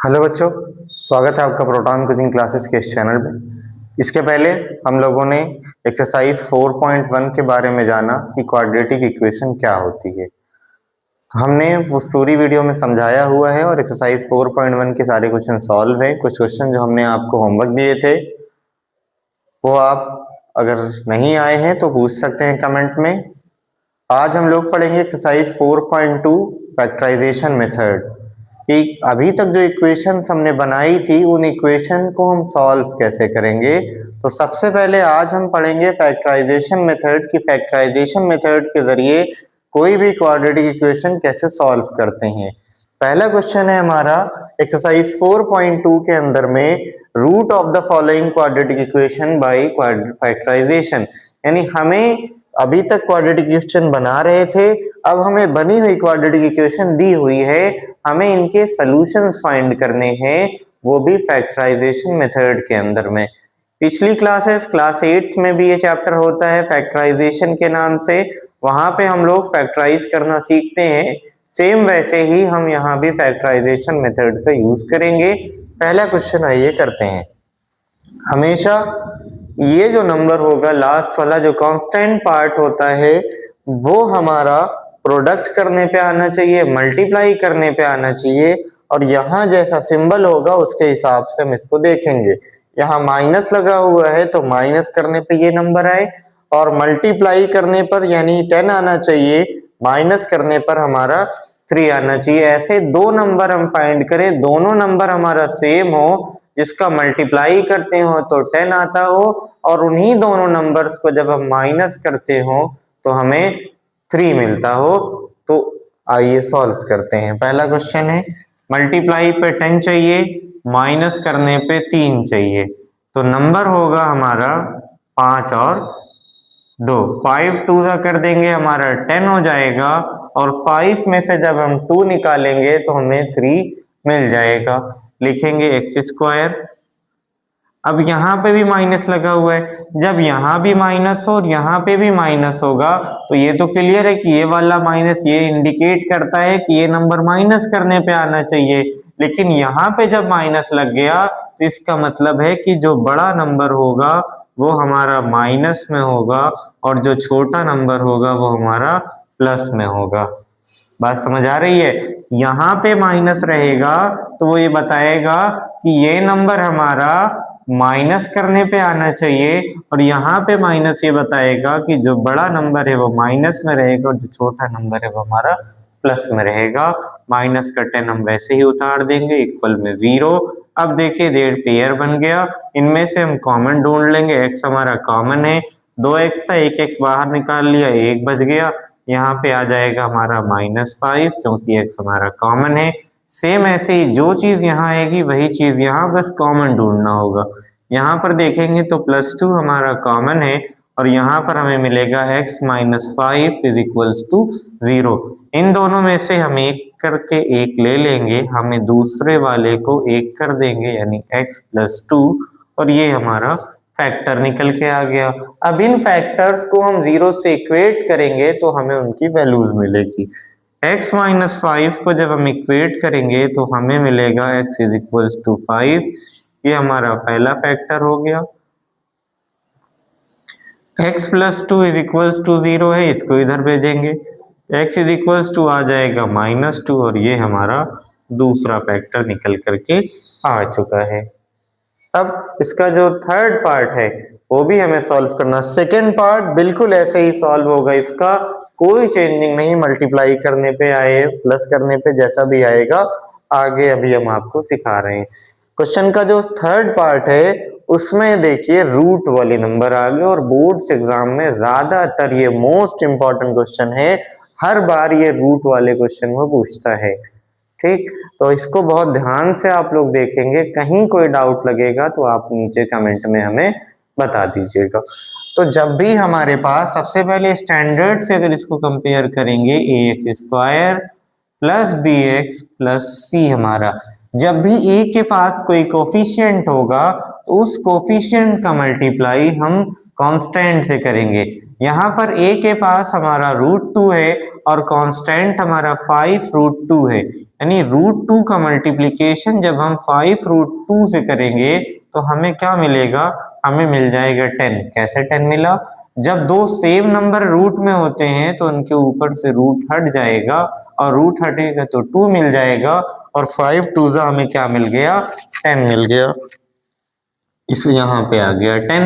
Hello बच्चों, स्वागत है आपका प्रोटॉन कोचिंग क्लासेस के इस चैनल में। इसके पहले हम लोगों ने एक्सरसाइज 4.1 के बारे में जाना कि क्वाड्रेटिक इक्वेशन क्या होती है। हमने उस पूरी वीडियो में समझाया हुआ है और एक्सरसाइज 4.1 के सारे क्वेश्चन सॉल्व है। कुछ क्वेश्चन जो हमने आपको होमवर्क दिए थे वो आप अगर नहीं आए हैं तो पूछ सकते हैं कमेंट में। आज हम लोग पढ़ेंगे एक्सरसाइज 4.2 फैक्टराइजेशन मेथड कि अभी तक जो इक्वेशन हमने बनाई थी उन इक्वेशन को हम सॉल्व कैसे करेंगे। तो सबसे पहले आज हम पढ़ेंगे फैक्टराइजेशन मेथड कि फैक्टराइजेशन मेथड के जरिए कोई भी क्वाड्रेटिक इक्वेशन कैसे सॉल्व करते हैं। पहला क्वेश्चन है हमारा एक्सरसाइज 4.2 के अंदर में root of the following quadratic equation by factorization, यानी हमें अभी तक क्वाड्रेटिक इक्वेशन बना रहे थे, अब हमें बनी हुई क्वाड्रेटिक इक्वेशन दी हुई है, हमें इनके सॉल्यूशंस फाइंड करने हैं, वो भी फैक्टराइजेशन मेथड के अंदर में। पिछली क्लासेस क्लास 8 में भी ये चैप्टर होता है फैक्टराइजेशन के नाम से, वहां पे हम लोग फैक्टराइज करना सीखते हैं। सेम वैसे ही हम यहाँ भी फैक्टराइजेशन मेथड का यूज करेंगे। पहला क्वेश्चन आइए करते हैं। हमेशा ये जो नंबर होगा लास्ट वाला जो कांस्टेंट पार्ट होता है वो हमारा प्रोडक्ट करने पे आना चाहिए, मल्टीप्लाई करने पे आना चाहिए, और यहाँ जैसा सिंबल होगा उसके हिसाब से हम इसको देखेंगे। यहाँ माइनस लगा हुआ है तो माइनस करने पे ये नंबर आए, और मल्टीप्लाई करने पर यानी 10 आना चाहिए, माइनस करने पर हमारा 3 आना चाहिए। ऐसे दो नंबर हम फाइंड करें, दोनों नंबर हमारा सेम हो, जिसका मल्टीप्लाई करते हो तो 10 आता हो, और उन्हीं दोनों नंबर्स को जब हम माइनस करते हो तो हमें 3 मिलता हो। तो आइए सॉल्व करते हैं। पहला क्वेश्चन है मल्टीप्लाई पे 10 चाहिए, माइनस करने पे 3 चाहिए, तो नंबर होगा हमारा 5 और 2। 5 2 सा कर देंगे हमारा 10 हो जाएगा, और 5 में से जब हम 2 निकालेंगे तो हमें 3 मिल जाएगा। लिखेंगे एक्स स्क्वायर। अब यहाँ पे भी माइनस लगा हुआ है, जब यहाँ भी माइनस हो और यहाँ पे भी माइनस होगा तो ये तो क्लियर है कि ये वाला माइनस ये इंडिकेट करता है कि ये नंबर माइनस करने पे आना चाहिए, लेकिन यहाँ पे जब माइनस लग गया तो इसका मतलब है कि जो बड़ा नंबर होगा वो हमारा माइनस में होगा, और जो छोटा नंबर होगा वो हमारा प्लस में होगा। बात समझ आ रही है? यहाँ पे माइनस रहेगा तो वो ये बताएगा कि ये नंबर हमारा माइनस करने पे आना चाहिए, और यहाँ पे माइनस ये बताएगा कि जो बड़ा नंबर है वो माइनस में रहेगा और जो छोटा नंबर है वो हमारा प्लस में रहेगा। माइनस का 10 हम वैसे ही उतार देंगे, इक्वल में 0। अब देखिए डेढ़ पेयर बन गया, इनमें से हम कॉमन ढूंढ लेंगे। x हमारा कॉमन है, 2x था, 1x बाहर निकाल लिया, 1 बच गया। यहाँ पे आ जाएगा हमारा -5 क्योंकि x हमारा कॉमन है। सेम ऐसे ही जो चीज यहाँ आएगी वही चीज यहाँ, बस कॉमन ढूंढना होगा। यहाँ पर देखेंगे तो +2 हमारा कॉमन है, और यहाँ पर हमें मिलेगा x - 5 = 0। इन दोनों में से हम एक करके एक ले लेंगे, हमें दूसरे वाले को एक कर देंगे यानी x + 2, और ये हमारा फैक्टर निकल के आ गया। अब इन फैक्टर्स को हम 0 से इक्वेट करेंगे तो हमें उनकी वैल्यूज मिलेगी। x - 5 को जब हम इक्वेट करेंगे तो हमें मिलेगा x = 5, ये हमारा पहला फैक्टर हो गया। x + 2 = 0 है, इसको इधर भेजेंगे, x = आ जाएगा -2, और ये हमारा दूसरा फैक्टर निकल करके आ चुका है। अब इसका जो थर्ड पार्ट है वो भी हमें सॉल्व करना। सेकेंड पार्ट बिल्कुल ऐसे ही सॉल्व होगा, इसका कोई चेंजिंग नहीं, मल्टीप्लाई करने पे आए प्लस करने पे जैसा भी आएगा आगे अभी हम आपको सिखा रहे हैं। क्वेश्चन का जो थर्ड पार्ट है उसमें देखिए रूट वाले नंबर आ गए, और बोर्ड्स एग्जाम में ज्यादातर ये मोस्ट इंपॉर्टेंट क्वेश्चन है, हर बार ये रूट वाले क्वेश्चन वो पूछता है। ठीक, तो इसको बहुत ध्यान से आप लोग देखेंगे, कहीं कोई डाउट लगेगा तो आप नीचे कमेंट में हमें बता दीजिएगा। तो जब भी हमारे पास सबसे पहले स्टैंडर्ड से अगर इसको कंपेयर करेंगे ax² + bx + c, हमारा जब भी a के पास कोई कोफिशिएंट होगा तो उस कोफिशिएंट का मल्टीप्लाई हम कांस्टेंट से करेंगे। यहाँ पर a के पास हमारा √2 है और कांस्टेंट हमारा 5√2 है, यानी √2 का मल्टीप्लिकेशन जब हम 5√2 से करेंगे तो हमें क्या मिलेगा, हमें मिल जाएगा 10। कैसे 10 मिला, जब दो सेम नंबर रूट में होते हैं तो उनके ऊपर से रूट हट जाएगा और रूट हटेगा तो 2 मिल जाएगा और 5 2 हमें क्या मिल गया, 10 मिल गया। इस यहाँ पे आ गया 10।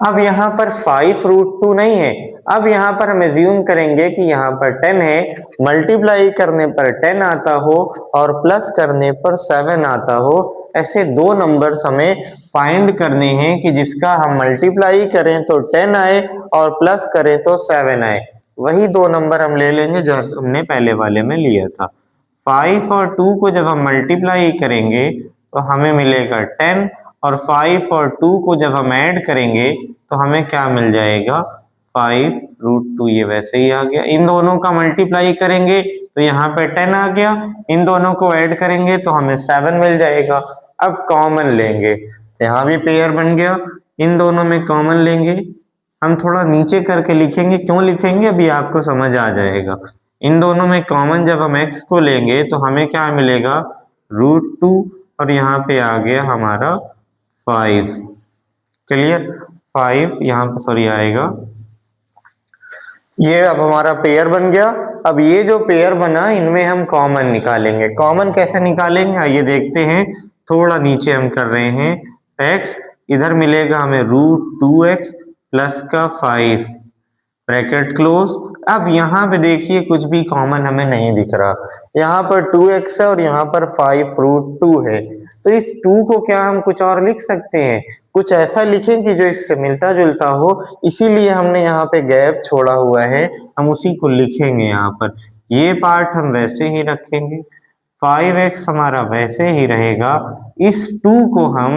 अब यहाँ पर 5√2 नहीं है, अब यहाँ पर हम एज्यूम करेंगे कि यहाँ पर 10 है, मल्टीप्लाई करने पर 10 आता हो और प्लस करने पर 7 आता हो। ऐसे दो नंबर्स हमें फाइंड करने हैं कि जिसका हम मल्टीप्लाई करें तो 10 आए और प्लस करें तो 7 आए। वही दो नंबर हम ले लेंगे जो हमने पहले वाले में लिया था। 5 और 2 को जब हम मल्टीप्लाई करेंगे तो हमें मिलेगा 10 और 5 और 2 को जब हम ऐड करेंगे तो हमें क्या मिल जाएगा, 5√2। ये वैसे ही आ गया। इन दोनों का मल्टीप्लाई करेंगे तो यहाँ पे 10 आ गया, इन दोनों को ऐड करेंगे तो हमें 7 मिल जाएगा। अब कॉमन लेंगे, यहाँ भी पेयर बन गया, इन दोनों में कॉमन लेंगे। हम थोड़ा नीचे करके लिखेंगे, क्यों लिखेंगे अभी आपको समझ आ जाएगा। इन दोनों में कॉमन जब हम x को लेंगे तो हमें क्या मिलेगा, √2 और यहाँ पे आ गया हमारा 5। क्लियर, 5 यहाँ पे सॉरी आएगा। ये अब हमारा पेयर बन गया। अब ये जो पेयर बना इनमें हम कॉमन निकालेंगे। कॉमन कैसे निकालेंगे आइए देखते हैं। थोड़ा नीचे हम कर रहे हैं x, इधर मिलेगा हमें √2x प्लस का 5 ब्रैकेट क्लोज। अब यहाँ पे देखिए कुछ भी कॉमन हमें नहीं दिख रहा, यहाँ पर 2x है और यहाँ पर 5√2 है। तो इस 2 को क्या हम कुछ और लिख सकते हैं, कुछ ऐसा लिखें कि जो इससे मिलता जुलता हो, इसीलिए हमने यहाँ पे गैप छोड़ा हुआ है, हम उसी को लिखेंगे। यहाँ पर ये पार्ट हम वैसे ही रखेंगे, 5x हमारा वैसे ही रहेगा। इस 2 को हम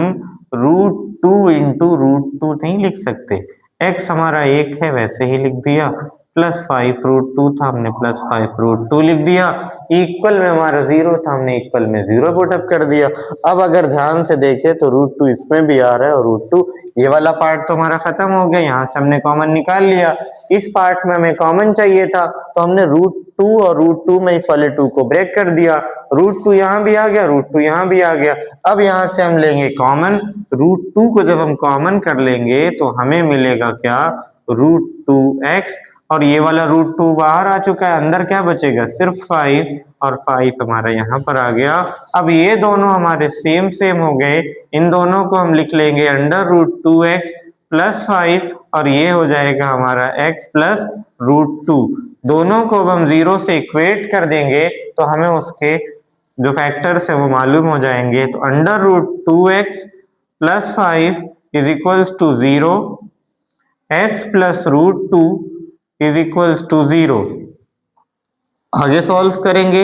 √2 इंटू √2 नहीं लिख सकते, x हमारा 1 है वैसे ही लिख दिया, प्लस 5√2 था हमने प्लस 5√2 लिख दिया, इक्वल में हमारा 0 था हमने इक्वल में 0 पुटअप कर दिया। अब अगर ध्यान से देखें तो √2 इसमें भी आ रहा है और √2 ये वाला पार्ट तो हमारा खत्म हो गया, यहाँ से हमने कॉमन निकाल लिया। इस पार्ट में हमें कॉमन चाहिए था तो हमने √2 और √2 में इस वाले 2 को ब्रेक कर दिया, √2 यहाँ भी आ गया, √2 यहाँ भी आ गया। अब यहाँ से हम लेंगे कॉमन, √2 को जब हम कॉमन कर लेंगे तो हमें मिलेगा क्या, √2x और ये वाला √2 बाहर आ चुका है, अंदर क्या बचेगा सिर्फ 5 और 5 हमारा यहाँ पर आ गया। अब ये दोनों हमारे सेम हो गए, इन दोनों को हम लिख लेंगे अंडर √2x प्लस 5 और ये हो जाएगा हमारा x प्लस √2। दोनों को हम 0 से इक्वेट कर देंगे तो हमें उसके जो फैक्टर्स है वो मालूम हो जाएंगे। तो under √2x plus 5 is equals to 0, x plus √2 is equals to 0। आगे सॉल्व करेंगे,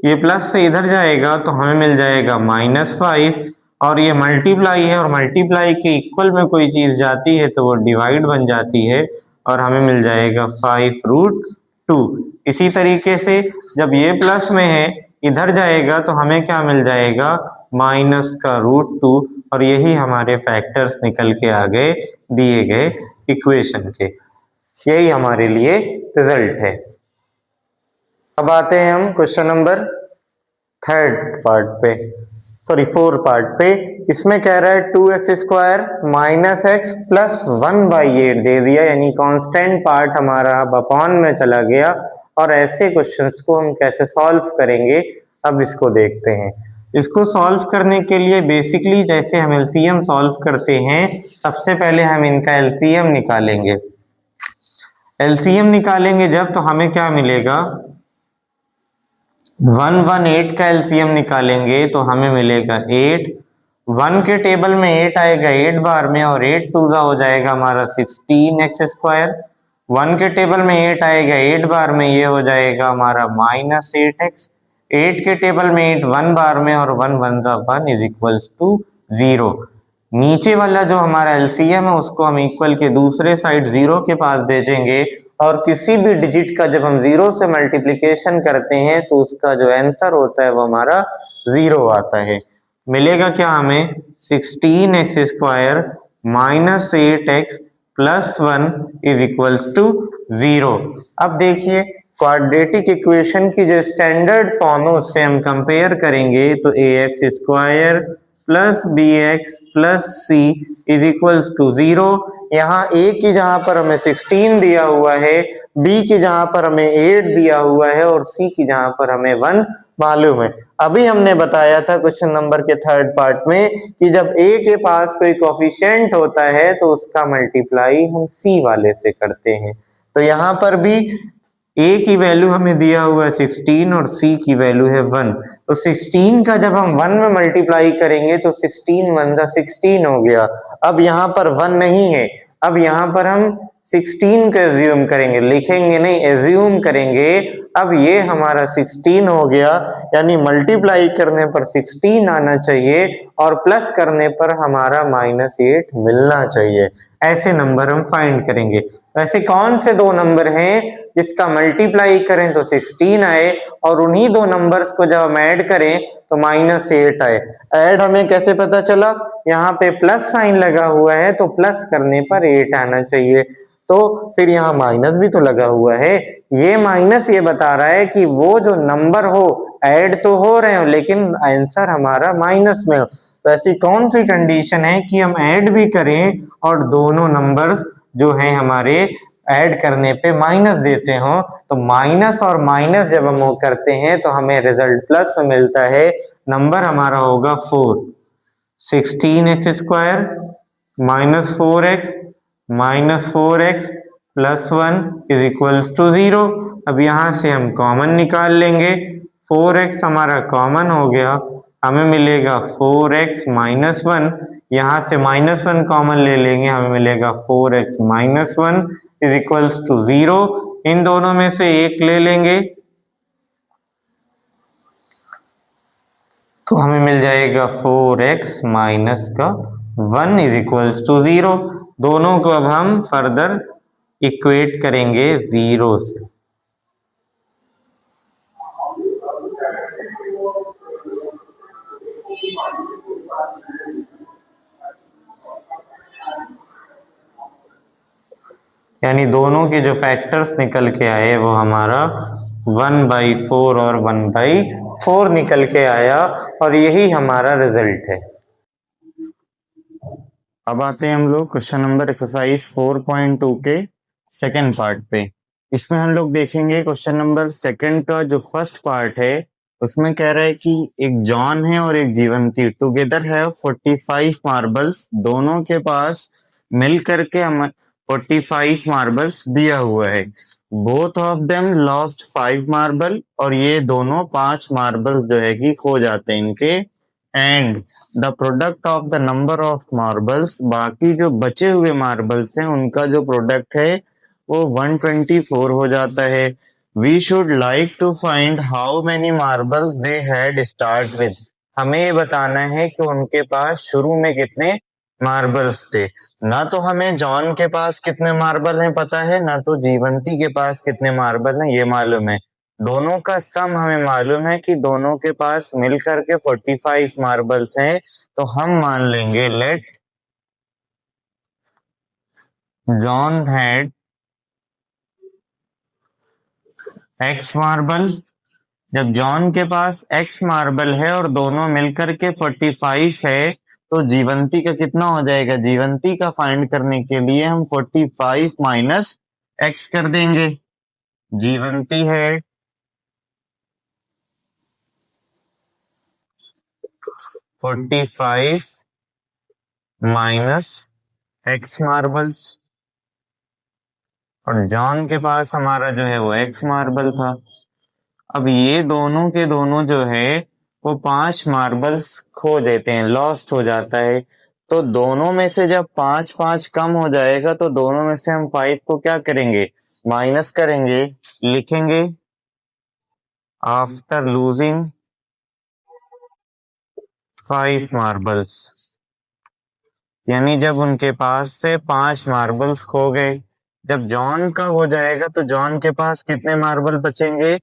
ये प्लस से इधर जाएगा तो हमें मिल जाएगा -5 और ये मल्टीप्लाई है और मल्टीप्लाई के इक्वल में कोई चीज जाती है तो वो डिवाइड बन जाती है और हमें मिल जाएगा 5√2। इसी तरीके से जब ये प्लस में है इधर जाएगा तो हमें क्या मिल जाएगा, माइनस का √2 और यही हमारे फैक्टर्स निकल के आ गए दिए गए इक्वेशन के। यही हमारे लिए रिजल्ट है। अब आते हैं हम क्वेश्चन नंबर 4 पार्ट पे। इसमें कह रहा है 2x² माइनस x प्लस 1/8 दे दिया, यानी कांस्टेंट पार्ट हमारा अब अपॉन में चला गया। और ऐसे क्वेश्चंस को हम कैसे सॉल्व करेंगे अब इसको देखते हैं। इसको सॉल्व करने के लिए बेसिकली जैसे हम एलसीएम सॉल्व करते हैं, सबसे पहले हम इनका एलसीएम निकालेंगे। एलसीएम निकालेंगे जब तो हमें क्या मिलेगा, 118 का एलसीएम निकालेंगे तो हमें मिलेगा 8। 1 के टेबल में 8 आएगा 8 बार में और 8 2 हो जाएगा हमारा 16x²। 1 के टेबल में 8 आएगा 8 बार में, ये हो जाएगा हमारा -8x। 8 के टेबल में 8 1 बार में और 1 1 1 इज इक्वल्स टू 0। नीचे वाला जो हमारा एलसीएम है उसको हम इक्वल के दूसरे साइड 0 के पास भेजेंगे और किसी भी डिजिट का जब हम 0 से मल्टीप्लिकेशन करते हैं तो उसका जो आंसर होता है वो हमारा 0 आता है। मिलेगा क्या हमें, 16x² minus 8x plus 1 is equals to 0। अब देखिए क्वाड्रेटिक इक्वेशन की जो स्टैंडर्ड फॉर्म है उससे हम कंपेयर करेंगे तो a x square plus b x plus c is equals to 0। यहाँ ए की जहां पर हमें 16 दिया हुआ है, बी की जहां पर हमें 8 दिया हुआ है और सी की जहां पर हमें 1 मालूम है। अभी हमने बताया था क्वेश्चन नंबर के थर्ड पार्ट में कि जब ए के पास कोई कोफिशिएंट होता है तो उसका मल्टीप्लाई हम सी वाले से करते हैं। तो यहाँ पर भी ए की वैल्यू हमें दिया हुआ है 16 और सी की वैल्यू है 1। तो 16 का जब हम 1 में मल्टीप्लाई करेंगे तो 16 1 जा 16 हो गया। अब यहाँ पर 1 नहीं है, अब यहाँ पर हम 16 को एज्यूम करेंगे, लिखेंगे नहीं, एज्यूम करेंगे। अब ये हमारा 16 हो गया, यानी मल्टीप्लाई करने पर 16 आना चाहिए और प्लस करने पर हमारा -8 मिलना चाहिए। ऐसे नंबर हम फाइंड करेंगे। ऐसे कौन से दो नंबर हैं जिसका मल्टीप्लाई करें तो 16 आए और उन्हीं दो नंबर्स को जब हम ऐड करें तो -8 आए। ऐड हमें कैसे पता चला? यहाँ पे प्लस साइन लगा हुआ है तो प्लस करने पर 8 आना चाहिए। तो फिर यहाँ माइनस भी तो लगा हुआ है, ये माइनस ये बता रहा है कि वो जो नंबर हो ऐड तो हो रहे हो लेकिन आंसर हमारा माइनस में हो। तो ऐसी कौन सी कंडीशन है कि हम ऐड भी करें और दोनों नंबर्स जो हैं हमारे ऐड करने पे माइनस देते हो? तो माइनस और माइनस जब हम वो करते हैं तो हमें रिजल्ट प्लस में मिलता है। नंबर हमारा होगा 4। 16x square -4x plus 1 is equals to 0। अब यहाँ से हम कॉमन निकाल लेंगे। 4x हमारा कॉमन हो गया, हमें मिलेगा 4x माइनस 1। यहाँ से -1 कॉमन ले लेंगे, हमें मिलेगा 4x minus 1 is equals to 0। इन दोनों में से एक ले लेंगे तो हमें मिल जाएगा 4x माइनस का 1 इज इक्वल्स टू 0। दोनों को अब हम फर्दर इक्वेट करेंगे 0 से। यानी दोनों के जो फैक्टर्स निकल के आए वो हमारा 1/4 और 1/4 निकल के आया और यही हमारा रिजल्ट है। अब आते हैं हम लोग क्वेश्चन नंबर एक्सरसाइज 4.2 के सेकंड पार्ट पे। इसमें हम लोग देखेंगे क्वेश्चन नंबर सेकंड का जो फर्स्ट पार्ट है उसमें कह रहा है कि एक जॉन है और एक जीवंती टुगेदर है 45 मार्बल्स, दोनों के पास मिल करके हम 45 मार्बल्स दिया हुआ है। Both of them lost 5 marble, और ये दोनों 5 मार्बल्स जो है कि खो जाते हैं इनके। And the product of the number of marbles, बाकी जो बचे हुए मार्बल्स हैं उनका जो प्रोडक्ट है वो 124 हो जाता है। We should like to find how many marbles they had start with. हमें ये बताना है कि उनके पास शुरू में कितने मार्बल्स थे। ना तो हमें जॉन के पास कितने मार्बल हैं पता है, ना तो जीवंती के पास कितने मार्बल हैं ये मालूम है। दोनों का सम हमें मालूम है कि दोनों के पास मिलकर के 45 मार्बल्स हैं। तो हम मान लेंगे let John had x marble. जब जॉन के पास एक्स मार्बल है और दोनों मिलकर के 45 है तो जीवंती का कितना हो जाएगा? जीवंती का फाइंड करने के लिए हम 45 माइनस एक्स कर देंगे। जीवंती है 45 माइनस एक्स मार्बल्स और जॉन के पास हमारा जो है वो एक्स मार्बल था। अब ये दोनों के दोनों जो है वो 5 मार्बल्स खो देते हैं, लॉस्ट हो जाता है। तो दोनों में से जब 5-5 कम हो जाएगा तो दोनों में से हम 5 को क्या करेंगे? माइनस करेंगे। लिखेंगे आफ्टर लूजिंग 5 मार्बल्स, यानी जब उनके पास से 5 मार्बल्स खो गए। जब जॉन का हो जाएगा तो जॉन के पास कितने मार्बल बचेंगे?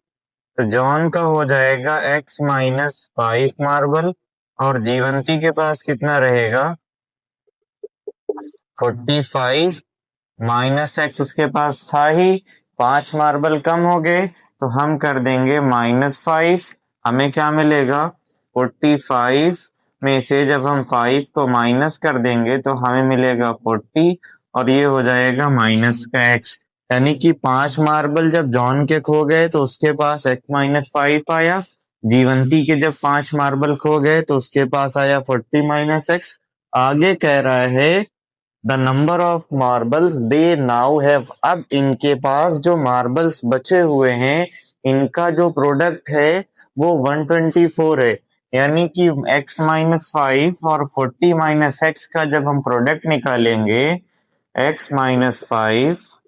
तो जॉन का हो जाएगा x माइनस 5 मार्बल और जीवंती के पास कितना रहेगा? 45 माइनस एक्स उसके पास था ही, 5 मार्बल कम हो गए तो हम कर देंगे -5, हमें क्या मिलेगा 45 में से जब हम 5 को माइनस कर देंगे तो हमें मिलेगा 40 और ये हो जाएगा माइनस का x, यानी कि 5 मार्बल जब जॉन के खो गए तो उसके पास x-5 आया, जीवंती के जब 5 मार्बल खो गए तो उसके पास आया 40 - x। आगे कह रहा है the number of marbles they now have, अब इनके पास जो मार्बल्स बचे हुए हैं इनका जो प्रोडक्ट है वो 124 है, यानी कि x-5 और 40 - x का जब हम प्रोडक्ट निकालेंगे, x-5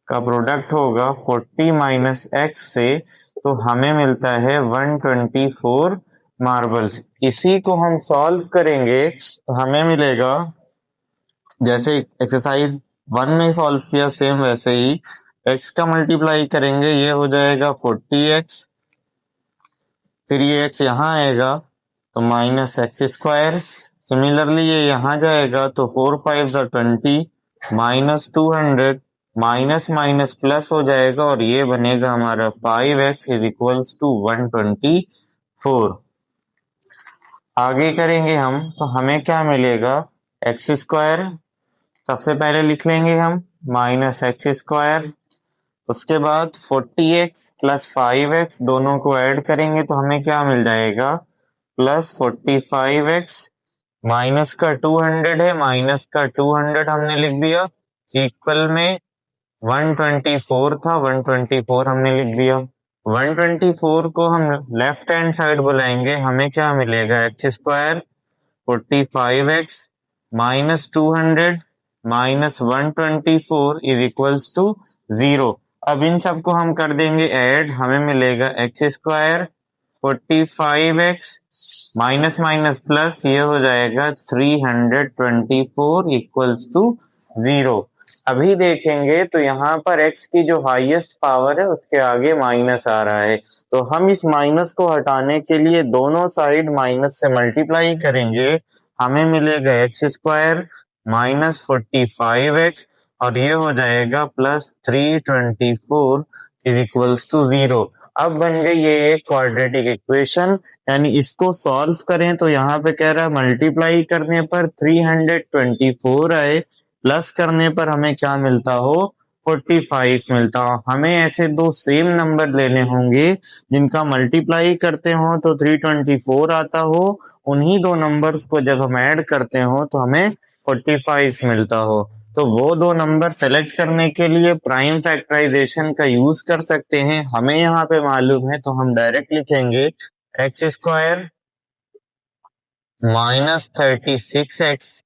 का प्रोडक्ट होगा 40 - x से, तो हमें मिलता है 124 मार्बल्स। इसी को हम सॉल्व करेंगे तो हमें मिलेगा, जैसे एक्सरसाइज 1 में सॉल्व किया सेम वैसे ही x का मल्टीप्लाई करेंगे, ये हो जाएगा 40x, फिर ये x यहाँ आएगा तो -x², सिमिलरली ये यहाँ जाएगा तो 4 5 20, -200, माइनस माइनस प्लस हो जाएगा और ये बनेगा हमारा 5x = 124। आगे करेंगे हम तो हमें क्या मिलेगा, x², सबसे पहले लिख लेंगे हम -x², उसके बाद 40x + 5x दोनों को ऐड करेंगे तो हमें क्या मिल जाएगा, +45x, माइनस का 200 है, माइनस का 200 हमने लिख दिया, इक्वल में 124 था, 124 हमने लिख दिया। 124 को हम लेफ्ट हैंड साइड बुलाएंगे, हमें क्या मिलेगा, x², 45x -200 -124 = 0। अब इन सबको हम कर देंगे ऐड, हमें मिलेगा x², 45x minus minus plus, ये हो जाएगा 324 = 0। अभी देखेंगे तो यहाँ पर x की जो हाईएस्ट पावर है उसके आगे माइनस आ रहा है, तो हम इस माइनस को हटाने के लिए दोनों साइड माइनस से मल्टीप्लाई करेंगे, हमें मिलेगा x² -45x और ये हो जाएगा +324 = 0। अब बन गई ये एक क्वाड्रेटिक इक्वेशन, यानी इसको सॉल्व करें तो यहाँ पे कह रहा है मल्टीप्लाई करने पर 324 आए, प्लस करने पर हमें क्या मिलता हो, 45 मिलता हो। हमें ऐसे दो सेम नंबर लेने होंगे जिनका मल्टीप्लाई करते हो तो 324 आता हो, उन्हीं दो नंबर्स को जब हम ऐड करते हो तो हमें 45 मिलता हो। तो वो दो नंबर सेलेक्ट करने के लिए प्राइम फैक्टराइजेशन का यूज कर सकते हैं, हमें यहाँ पे मालूम है तो हम डायरेक्ट लिखेंगे x² -36x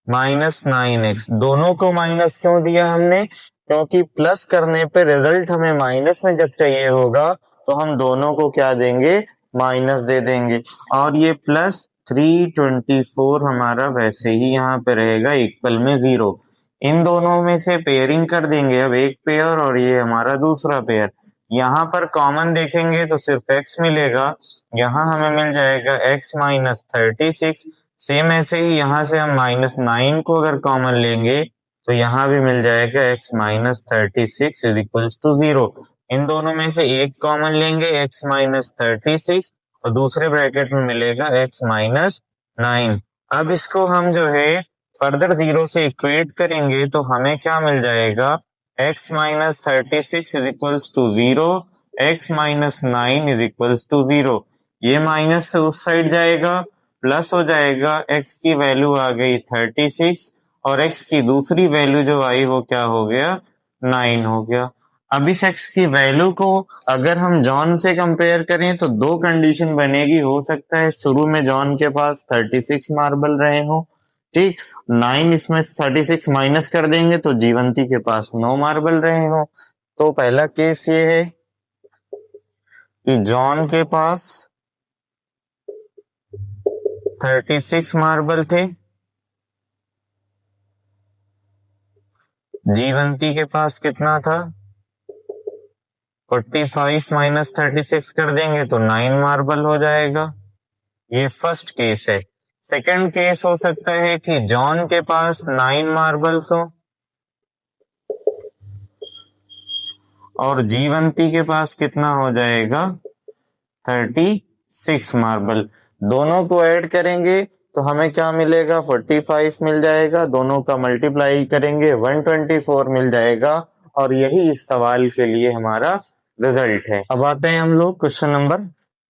-9x, दोनों को माइनस क्यों दिया हमने, क्योंकि प्लस करने पे रिजल्ट हमें माइनस में जब चाहिए होगा तो हम दोनों को क्या देंगे, माइनस दे देंगे, और ये +324 हमारा वैसे ही यहाँ पे रहेगा इक्वल में 0। इन दोनों में से पेयरिंग कर देंगे, अब एक पेयर और ये हमारा दूसरा पेयर, यहाँ पर कॉमन देखेंगे तो सिर्फ x मिलेगा, यहाँ हमें मिल जाएगा x -36, सेम ऐसे ही यहाँ से हम -9 को अगर कॉमन लेंगे तो यहाँ भी मिल जाएगा x -36 = 0। इन दोनों में से एक कॉमन लेंगे x -36 और दूसरे ब्रैकेट में मिलेगा x -9। अब इसको हम जो है फर्दर 0 से इक्वेट करेंगे तो हमें क्या मिल जाएगा, x -36 = 0, x -9 = 0। ये माइनस से उस साइड जाएगा, प्लस हो जाएगा, x की वैल्यू आ गई 36 और x की दूसरी वैल्यू जो आई वो क्या हो गया, 9 हो गया। अब इस x की वैल्यू को अगर हम जॉन से कंपेयर करें तो दो कंडीशन बनेगी, हो सकता है शुरू में जॉन के पास 36 मार्बल रहे हो, ठीक, 9 इसमें 36 माइनस कर देंगे तो जीवंती के पास 9 मार्बल रहे हो। तो पहला केस ये है कि जॉन के पास 36 मार्बल थे, जीवंती के पास कितना था, 45 - 36 कर देंगे तो 9 मार्बल हो जाएगा। ये फर्स्ट केस है। सेकंड केस हो सकता है कि जॉन के पास 9 मार्बल्स हो और जीवंती के पास कितना हो जाएगा 36 मार्बल। दोनों को ऐड करेंगे तो हमें क्या मिलेगा 45 मिल जाएगा, दोनों का मल्टीप्लाई करेंगे 124 मिल जाएगा, और यही इस सवाल के लिए हमारा रिजल्ट है। अब आते हैं हम लोग क्वेश्चन नंबर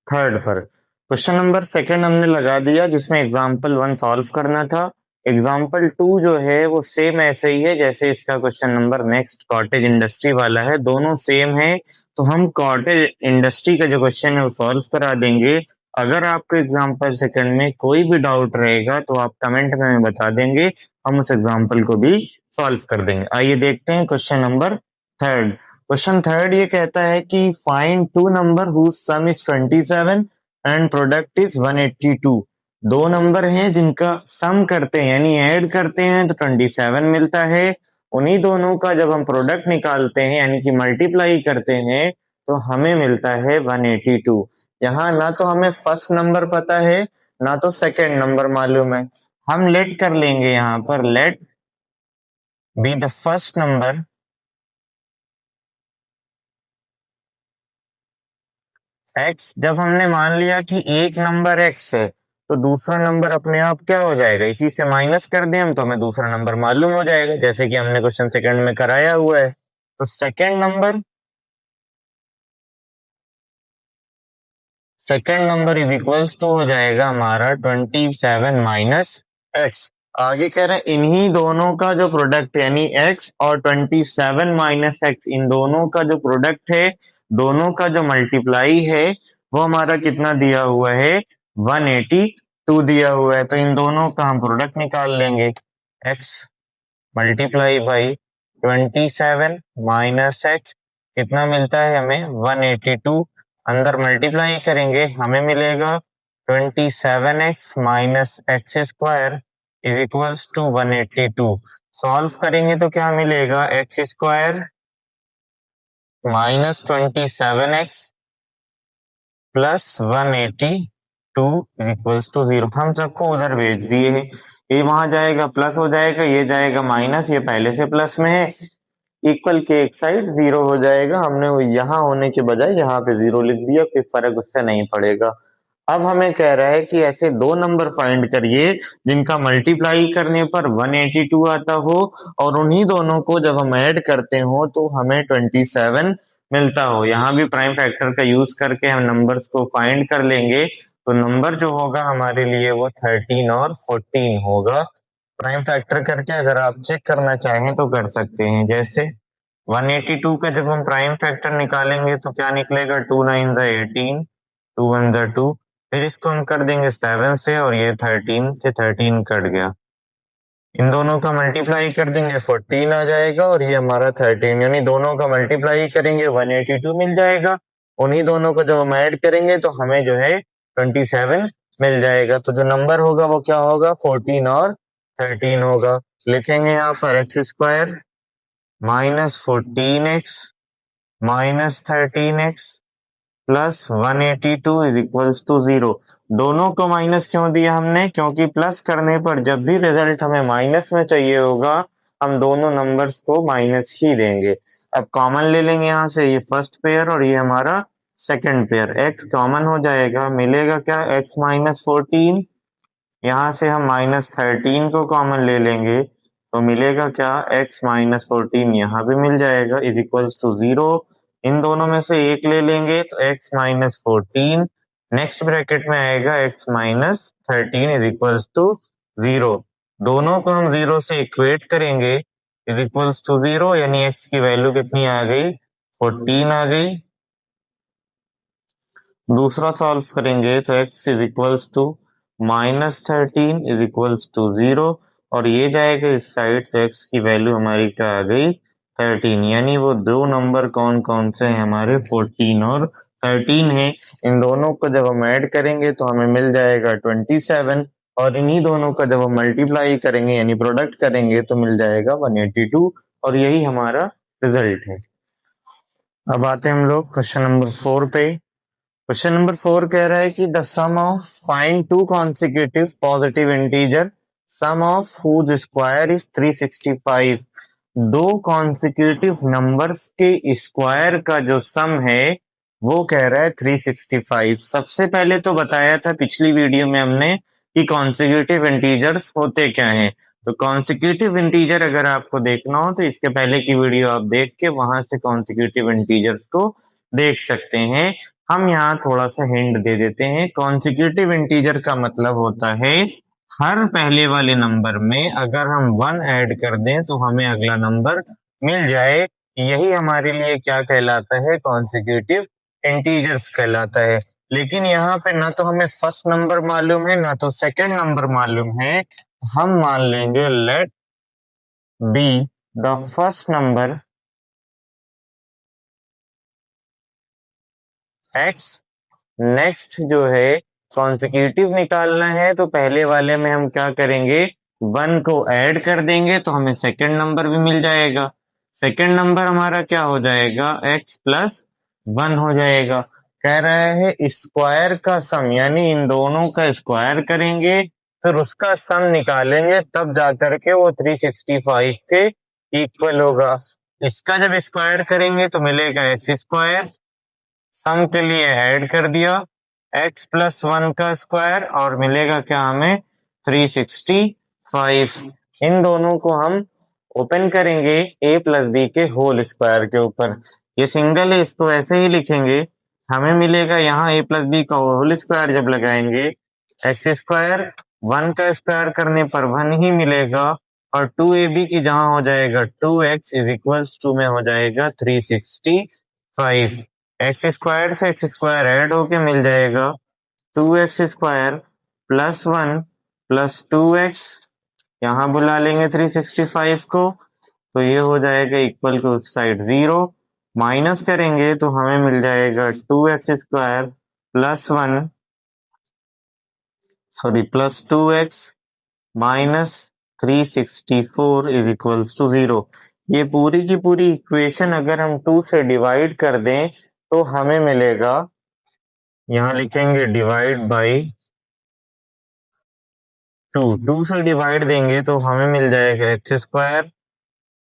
3 पर। क्वेश्चन नंबर 2 हमने लगा दिया जिसमें एग्जाम्पल 1 सॉल्व करना था। एग्जाम्पल 2 जो है वो सेम ऐसे ही है जैसे इसका question number next cottage industry वाला है, दोनों सेम है। तो हम कॉटेज इंडस्ट्री का जो क्वेश्चन है वो सॉल्व करा देंगे। अगर आपको एग्जाम्पल 2 में कोई भी डाउट रहेगा तो आप कमेंट में हमें बता देंगे, हम उस एग्जाम्पल को भी सॉल्व कर देंगे। आइए देखते हैं क्वेश्चन नंबर 3। क्वेश्चन 3 ये कहता है कि find 2 number whose sum is 27 and product is 182। दो नंबर हैं जिनका सम करते हैं यानी ऐड करते हैं तो 27 मिलता है। उन्हीं दोनों का जब हम प्रोडक्ट निकालते हैं यानी कि मल्टीप्लाई करते हैं तो हमें मिलता है 182। यहाँ ना तो हमें फर्स्ट नंबर पता है ना तो सेकंड नंबर मालूम है। हम लेट कर लेंगे यहाँ पर, let be the first number x। जब हमने मान लिया कि एक नंबर x है तो दूसरा नंबर अपने आप क्या हो जाएगा, इसी से माइनस कर दें हम तो हमें दूसरा नंबर मालूम हो जाएगा, जैसे कि हमने क्वेश्चन 2 में कराया हुआ है। तो second number is equals to हो जाएगा हमारा 27 माइनस x। आगे कह रहे हैं इन्हीं दोनों का जो प्रोडक्ट यानी x और 27 माइनस x, इन दोनों का जो प्रोडक्ट है, दोनों का जो मल्टीप्लाई है वो हमारा कितना दिया हुआ है 182 दिया हुआ है। तो इन दोनों का हम प्रोडक्ट निकाल लेंगे, x multiply by 27 minus x कितना मिलता है हमें 182। अंदर मल्टीप्लाई करेंगे हमें मिलेगा 27x minus x square is equals to 182। Solve करेंगे तो क्या मिलेगा x square minus 27x plus 182 is equals to 0। हम सबको उधर भेज दिए हैं, ये वहां जाएगा प्लस हो जाएगा, ये जाएगा माइनस, ये पहले से प्लस में है, इक्वल के एक साइड 0 हो जाएगा। हमने वो यहाँ होने के बजाय यहाँ पे 0 लिख दिया, कोई फर्क उससे नहीं पड़ेगा। अब हमें कह रहा है कि ऐसे दो नंबर फाइंड करिए जिनका मल्टीप्लाई करने पर 182 आता हो और उन्हीं दोनों को जब हम ऐड करते हो तो हमें 27 मिलता हो। यहाँ भी प्राइम फैक्टर का यूज करके हम नंबर्स को फाइंड कर लेंगे, तो नंबर जो होगा हमारे लिए वो 13 और 14 होगा। प्राइम फैक्टर करके अगर आप चेक करना चाहें तो कर सकते हैं। जैसे 182 का जब हम प्राइम फैक्टर निकालेंगे तो क्या निकलेगा 2 9 18, 2 1 2, फिर इसको हम कर देंगे 7 से और ये 13 से 13 कट गया, इन दोनों का मल्टीप्लाई कर देंगे 14 आ जाएगा और ये हमारा 13, यानी दोनों का मल्टीप्लाई करेंगे 182 मिल जाएगा। उन्हीं दोनों को जब हम ऐड करेंगे तो हमें जो है 27 मिल जाएगा। तो जो नंबर होगा वो क्या होगा 14 और 13 होगा। लिखेंगे यहाँ पर x square minus 14x minus 13x plus 182 is equals to 0। दोनों को माइनस क्यों दिया हमने, क्योंकि प्लस करने पर जब भी रिजल्ट हमें माइनस में चाहिए होगा हम दोनों नंबर्स को माइनस ही देंगे। अब कॉमन ले लेंगे यहाँ से, ये फर्स्ट पेयर और ये हमारा सेकंड पेयर, x कॉमन हो जाएगा, मिलेगा क्या x माइनस 14, यहाँ से हम माइनस 13 को कॉमन ले लेंगे तो मिलेगा क्या x माइनस 14, यहाँ भी मिल जाएगा इज इक्वल्स टू 0। इन दोनों में से एक ले लेंगे तो x माइनस 14, नेक्स्ट ब्रैकेट में आएगा x minus 13 is equals to 0। दोनों को हम 0 से इक्वेट करेंगे इज इक्वल्स टू 0, यानी x की वैल्यू कितनी आ गई 14 आ गई। दूसरा सॉल्व करेंगे तो x is equals to minus 13 is equals to 0 और ये जाएगा इस साइड तो x की वैल्यू हमारी क्या आ गई 13, यानी वो दो नंबर कौन कौन से हैं हमारे 14 और 13 हैं। इन दोनों को जब हम ऐड करेंगे तो हमें मिल जाएगा 27 और इन्हीं दोनों का जब हम मल्टीप्लाई करेंगे यानी प्रोडक्ट करेंगे तो मिल जाएगा 182 और यही हमारा रिजल्ट है। अब आते हैं हम लोग क्वेश्चन नंबर 4 पे। क्वेश्चन नंबर 4 कह रहा है कि the sum of find two consecutive positive integer sum of whose square is 365। दो कॉन्सिक्यूटिव नंबर्स के स्क्वायर का जो सम है वो कह रहा है 365। सबसे पहले तो बताया था पिछली वीडियो में हमने कि कॉन्सिक्यूटिव इंटीजर्स होते क्या हैं। तो कॉन्सिक्यूटिव इंटीजर अगर आपको देखना हो तो इसके पहले की वीडियो आप देख के वहां से कॉन्सिक्यूटिव इंटीजर्स को देख सकते हैं। हम यहाँ थोड़ा सा हिंट दे देते हैं। कॉन्सिक्यूटिव इंटीजर का मतलब होता है हर पहले वाले नंबर में अगर हम 1 ऐड कर दें तो हमें अगला नंबर मिल जाए। यही हमारे लिए क्या कहलाता है, कॉन्सिक्यूटिव इंटीजर्स कहलाता है। लेकिन यहाँ पे ना तो हमें फर्स्ट नंबर मालूम है ना तो सेकंड नंबर मालूम है। हम मान लेंगे let be the first number x. Next जो है कॉन्सिक्यूटिव निकालना है तो पहले वाले में हम क्या करेंगे, 1 को ऐड कर देंगे तो हमें सेकंड नंबर भी मिल जाएगा। सेकंड नंबर हमारा क्या हो जाएगा, x प्लस 1 हो जाएगा। कह रहा है स्क्वायर का सम, यानी इन दोनों का स्क्वायर करेंगे फिर उसका सम निकालेंगे तब जाकर के वो 365 के इक्वल होगा। इसका जब स्क्वायर करेंगे तो मिलेगा एक्स स्क्वायर, सम के लिए ऐड कर दिया x प्लस 1 का स्क्वायर और मिलेगा क्या हमें 365। इन दोनों को हम ओपन करेंगे a प्लस बी के होल स्क्वायर के ऊपर। ये सिंगल है इसको ऐसे ही लिखेंगे। हमें मिलेगा यहाँ a प्लस बी का होल स्क्वायर जब लगाएंगे एक्स स्क्वायर, 1 का स्क्वायर करने पर 1 ही मिलेगा और 2ab की जहां हो जाएगा 2x इज इक्वल्स टू में हो जाएगा 365। एक्स स्क्वायर से एक्स स्क्वायर ऐड होके मिल जाएगा 2x square plus 1 plus 2x, यहाँ बुला लेंगे 365 को तो ये हो जाएगा इक्वल टू साइड 0। माइनस करेंगे तो हमें मिल जाएगा 2x square plus 1 plus 2x minus 364 is equals to 0। ये पूरी की पूरी इक्वेशन अगर हम 2 से डिवाइड कर दें तो हमें मिलेगा, यहाँ लिखेंगे डिवाइड बाई 2, 2 से डिवाइड देंगे तो हमें मिल जाएगा x square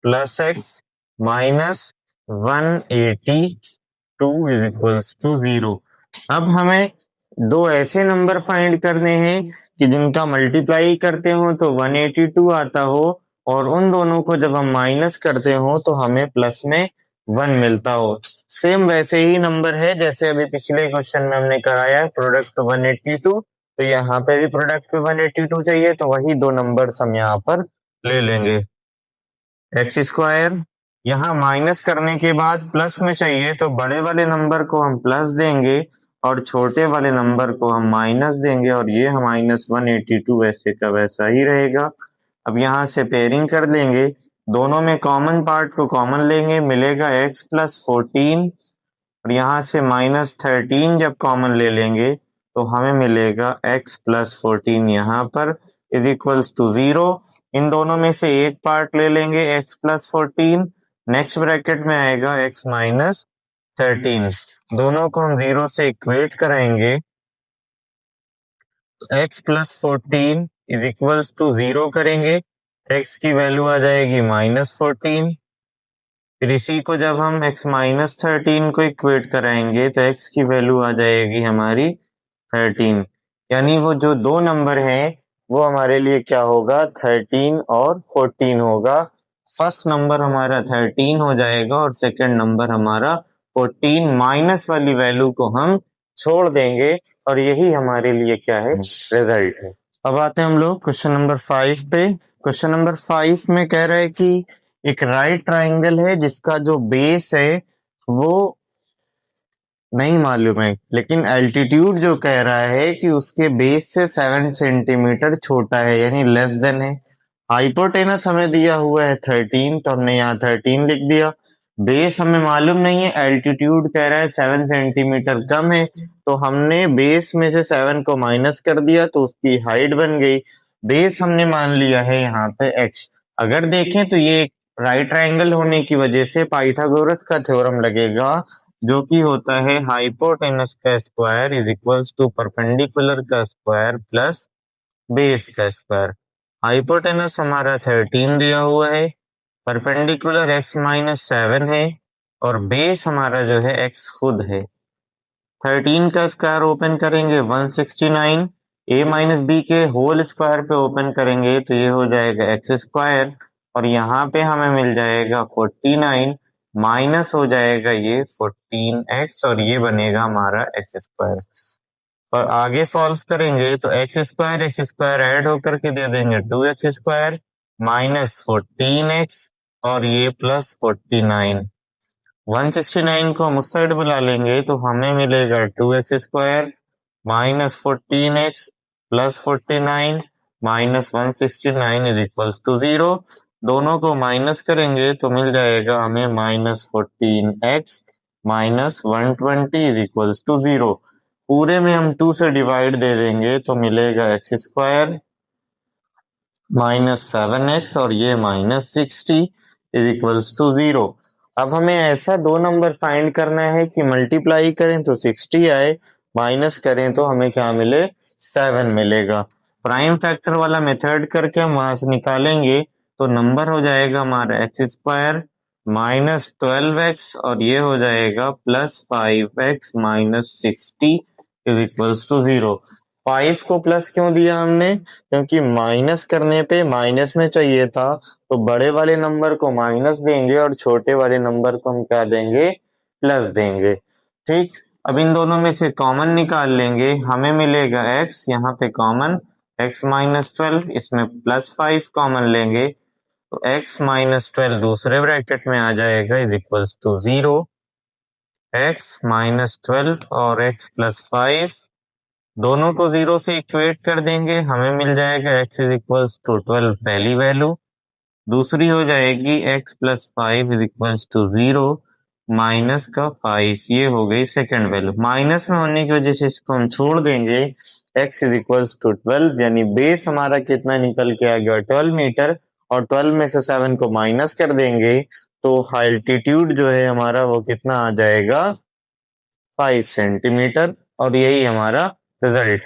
plus x minus 182 is equals to 0। अब हमें दो ऐसे नंबर फाइंड करने हैं कि जिनका मल्टीप्लाई करते हो तो 182 आता हो और उन दोनों को जब हम माइनस करते हो तो हमें प्लस में 1 मिलता हो। सेम वैसे ही नंबर है जैसे अभी पिछले क्वेश्चन में हमने कराया प्रोडक्ट 182, तो यहाँ पे भी प्रोडक्ट पे 182 चाहिए तो वही दो नंबर्स हम यहाँ पर ले लेंगे। एक्स स्क्वायर यहाँ माइनस करने के बाद प्लस में चाहिए तो बड़े वाले नंबर को हम प्लस देंगे और छोटे वाले नंबर को हम माइनस देंगे और ये माइनस 182 वैसे का वैसा ही रहेगा। अब यहाँ से पेयरिंग कर लेंगे, दोनों में कॉमन पार्ट को कॉमन लेंगे, मिलेगा x प्लस 14 और यहाँ से माइनस 13 जब कॉमन ले लेंगे तो हमें मिलेगा x प्लस 14 यहाँ पर इज इक्वल्स टू 0। इन दोनों में से एक पार्ट ले लेंगे x प्लस 14, नेक्स्ट ब्रैकेट में आएगा x माइनस 13। दोनों को हम 0 से इक्वेट कराएंगे तो x plus 14 is equals to 0 करेंगे, x की वैल्यू आ जाएगी माइनस 14। फिर इसी को जब हम x माइनस 13 को इक्वेट कराएंगे तो x की वैल्यू आ जाएगी हमारी 13। यानी वो जो दो नंबर हैं वो हमारे लिए क्या होगा, 13 और 14 होगा। फर्स्ट नंबर हमारा 13 हो जाएगा और सेकंड नंबर हमारा 14। माइनस वाली वैल्यू को हम छोड़ देंगे और यही हमारे लिए क्या है, रिजल्ट है। अब आते हैं हम लोग क्वेश्चन नंबर 5 पे। क्वेश्चन नंबर 5 में कह रहा है कि एक राइट ट्राइंगल है जिसका जो बेस है वो नहीं मालूम है, लेकिन एल्टीट्यूड जो कह रहा है कि उसके बेस से 7 सेंटीमीटर छोटा है यानी लेस देन है। हाइपोटेनस हमें दिया हुआ है 13 तो हमने यहाँ 13 लिख दिया। बेस हमें मालूम नहीं है, एल्टीट्यूड कह रहा है 7 सेंटीमीटर कम है तो हमने बेस में से 7 को माइनस कर दिया तो उसकी हाइट बन गई। बेस हमने मान लिया है यहाँ पे x। अगर देखें तो ये राइट ट्राइंगल होने की वजह से पाइथागोरस का थ्योरम लगेगा जो कि होता है हाइपोटेनस का square is equals to perpendicular का स्क्वायर प्लस बेस का स्क्वायर। हाइपोटेनस हमारा 13 दिया हुआ है, परपेंडिकुलर x माइनस 7 है और बेस हमारा जो है x खुद है। 13 का स्क्वायर ओपन करेंगे 169, a माइनस बी के होल स्क्वायर पे ओपन करेंगे तो ये हो जाएगा एक्स स्क्वायर और यहाँ पे हमें मिल जाएगा 49 माइनस हो जाएगा ये 14x और ये बनेगा हमारा एक्स स्क्वायर। और आगे सॉल्व करेंगे तो एक्स स्क्वायर ऐड होकर के दे देंगे 2x स्क्वायर माइनस 14x और ये प्लस 49। 169 को हम उस साइड बुला लेंगे तो हमें मिलेगा 2x square minus 14x plus 49 minus 169 is equals to 0। दोनों को माइनस करेंगे तो मिल जाएगा हमें minus 14x minus 120 is equals to 0। पूरे में हम 2 से डिवाइड दे देंगे तो मिलेगा एक्स स्क्वायर माइनस 7x और ये माइनस 60 इज इक्वल्स टू 0। अब हमें ऐसा दो नंबर फाइंड करना है कि मल्टीप्लाई करें तो 60 आए, माइनस करें तो हमें क्या मिले 7 मिलेगा। प्राइम फैक्टर वाला मेथड करके हम वहां से निकालेंगे तो नंबर हो जाएगा हमारा एक्स स्क्वायर माइनस 12x और ये हो जाएगा plus 5x minus 60 is equals to 0। 5 को प्लस क्यों दिया हमने, क्योंकि माइनस करने पे माइनस में चाहिए था तो बड़े वाले नंबर को माइनस देंगे और छोटे वाले नंबर को हम क्या देंगे प्लस देंगे। ठीक, अब इन दोनों में से कॉमन निकाल लेंगे, हमें मिलेगा x यहाँ पे कॉमन x माइनस 12, इसमें प्लस 5 कॉमन लेंगे तो x माइनस 12 दूसरे ब्रैकेट में आ जाएगा is equals to 0। x minus 12 और x प्लस 5 दोनों को 0 से इक्वेट कर देंगे, हमें मिल जाएगा x इज इक्वल्स टू 12 पहली वैल्यू, दूसरी हो जाएगी x plus 5 is equals to 0 minus का 5, ये हो गई सेकंड वैल्यू। माइनस में होने की वजह से इसको हम छोड़ देंगे, x इज इक्वल्स टू 12 यानी बेस हमारा कितना निकल के आ गया 12 मीटर और 12 में से 7 को माइनस कर देंगे तो अल्टीट्यूड जो है हमारा वो कितना आ जाएगा 5 सेंटीमीटर और यही हमारा रिजल्ट है।